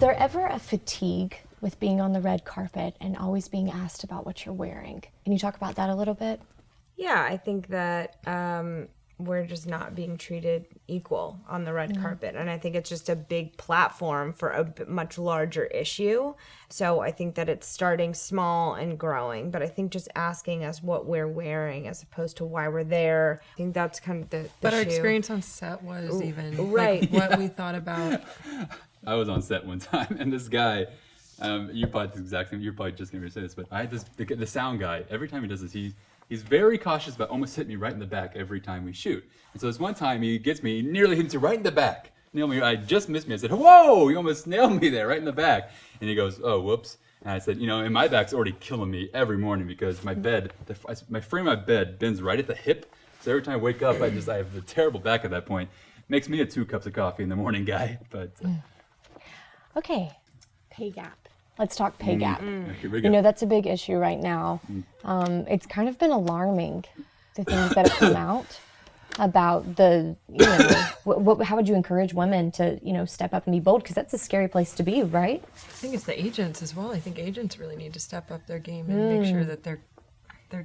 there ever a fatigue with being on the red carpet and always being asked about what you're wearing? Can you talk about that a little bit? Yeah, I think that we're just not being treated equal on the red carpet. And I think it's just a big platform for a much larger issue. So I think that it's starting small and growing. But I think just asking us what we're wearing as opposed to why we're there, I think that's kind of the But our issue. experience on set was even right. like what we thought about. I was on set one time, and this guy, you probably the exact same. You're probably just gonna say this, but I had the sound guy. Every time he does this, he's very cautious about almost hitting me right in the back every time we shoot. And so this one time he gets me, he nearly hits me right in the back. Nailed me. I just missed me. I said, "Whoa!" He almost nailed me there, right in the back. And he goes, "Oh, whoops." And I said, and my back's already killing me every morning because my bed, my frame of my bed bends right at the hip. So every time I wake up, I have a terrible back at that point. Makes me a 2 cups of coffee in the morning guy, but. Okay, pay gap. Let's talk pay gap. Here we go. That's a big issue right now. It's kind of been alarming, the things that have come out about the, how would you encourage women to, step up and be bold? Because that's a scary place to be, right? I think it's the agents as well. I think agents really need to step up their game and make sure that their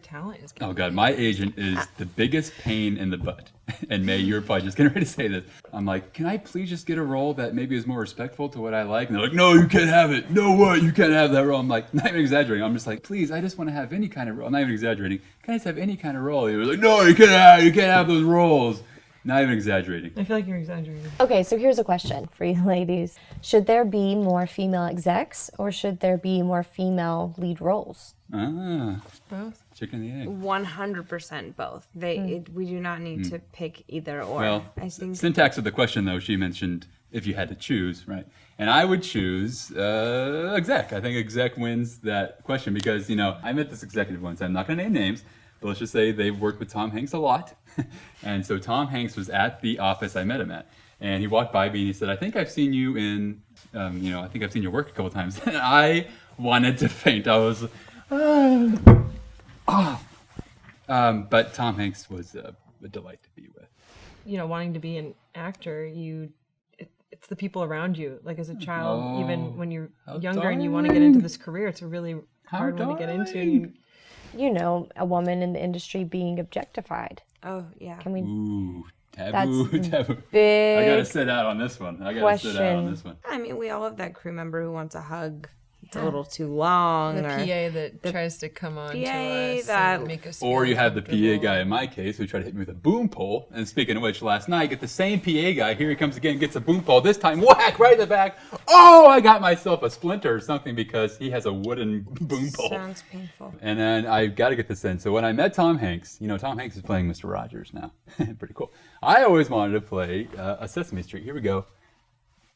talent is getting Oh God, my agent is the biggest pain in the butt. And May, you're probably just getting ready to say this. I'm like, can I please just get a role that maybe is more respectful to what I like? And they're like, no, you can't have it. No, what? You can't have that role. I'm like, not even exaggerating. I'm just like, please, I just want to have any kind of role. I'm not even exaggerating. Can I just have any kind of role? He was like, no, you can't have those roles. Not even exaggerating. I feel like you're exaggerating. Okay, so here's a question for you ladies. Should there be more female execs or should there be more female lead roles? Both. Chicken and the egg. 100% both. We do not need to pick either or. Well, I think syntax of the question, though, she mentioned if you had to choose, right? And I would choose exec. I think exec wins that question because, I met this executive once. I'm not going to name names, but let's just say they've worked with Tom Hanks a lot. And so Tom Hanks was at the office I met him at. And he walked by me and he said, I think I've seen you in, I think I've seen your work a couple times. And I wanted to faint. I was, but Tom Hanks was a delight to be with. Wanting to be an actor, it's the people around you. Like as a child, even when you're younger and you want to get into this career, it's a really hard one to get into. A woman in the industry being objectified. Oh, yeah. Can we? Ooh, taboo, That's taboo. Big I gotta sit out on this one. I mean, we all have that crew member who wants a hug. It's a little too long. The PA that tries to come on to us and make us Or feel you have the uncomfortable. PA guy in my case who tried to hit me with a boom pole. And speaking of which, last night, get the same PA guy. Here he comes again, gets a boom pole. This time, whack, right in the back. Oh, I got myself a splinter or something because he has a wooden boom pole. Sounds painful. And then I got to get this in. So when I met Tom Hanks, Tom Hanks is playing Mr. Rogers now. Pretty cool. I always wanted to play a Sesame Street. Here we go.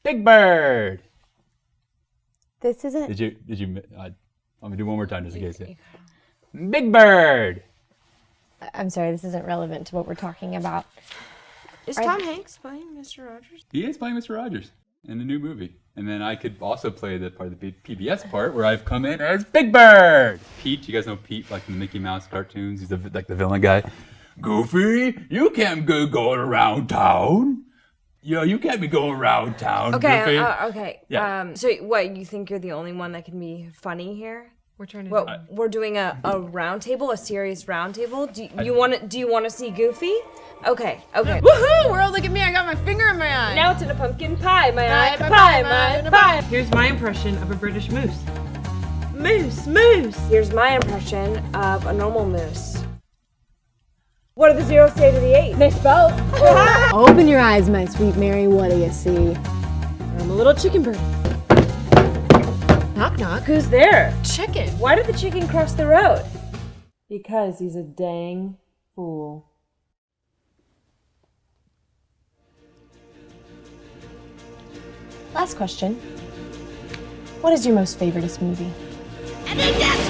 Big Bird. This isn't. Did you? Let me do one more time just in case. Big Bird. I'm sorry, this isn't relevant to what we're talking about. Is Tom Hanks playing Mr. Rogers? He is playing Mr. Rogers in the new movie. And then I could also play the part of the PBS part where I've come in as Big Bird. Pete, you guys know Pete, like from the Mickey Mouse cartoons. He's like the villain guy. Goofy, you can't go going around town. You can't be going around town. Okay, Goofy. okay. Yeah. So what, you think you're the only one that can be funny here? We're trying to. Well, we're doing a round table, a serious round table. Do you want to see Goofy? Okay. Woohoo! World, look at me! I got my finger in my eye. Now it's in a pumpkin pie. My pie. Here's my impression of a British moose. Moose. Here's my impression of a normal moose. What do the zeros say to the 8? They spell. Open your eyes, my sweet Mary. What do you see? I'm a little chicken bird. Knock, knock. Who's there? Chicken. Why did the chicken cross the road? Because he's a dang fool. Last question. What is your most favoriteest movie? And then that's